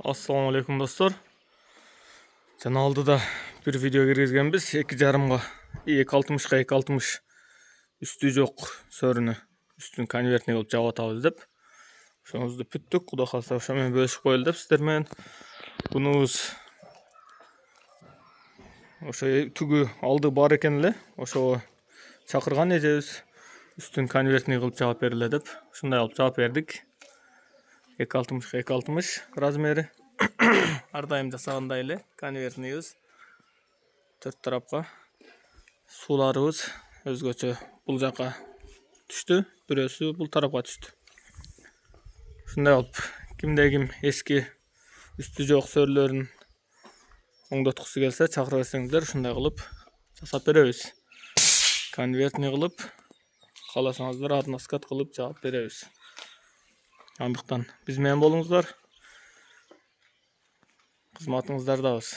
Assalamu alaikum dostlar. Жана алдыда bir video киргизгенбиз 2,5га 2,60га 2,60 үстү жок сөрүнү үстүн конвертный кылып жаап атабыз деп. Ошоңузду бүттүк. Кудай кааласа ошо менен бөлүшүп коелу деп сиздер менен. Бунубуз ошо түгү алды бар экен эле. Ошого чакырган эжебиз үстүн конвертный кылып жаап бергиле деп. Ушундай кылып жаап бердик. 2,60га 2,60 размери. Ар дайым жасагандай эле конвертныйбыз. Төрт тарапка сууларыбыз өзгөчө бул жака түштү, бирөөсү бул тарапка түштү. Ушундай кылып кимде ким эски үстү жок сөрлөрүн оңдоткусу келсе чакыра берсеңиздер, ушундай кылып жасап беребиз. Конвертный кылып кааласаңыздар относкат кылып жаап беребиз. Андыктан биз менен болуңуздар. Кызматыңыздардабыз.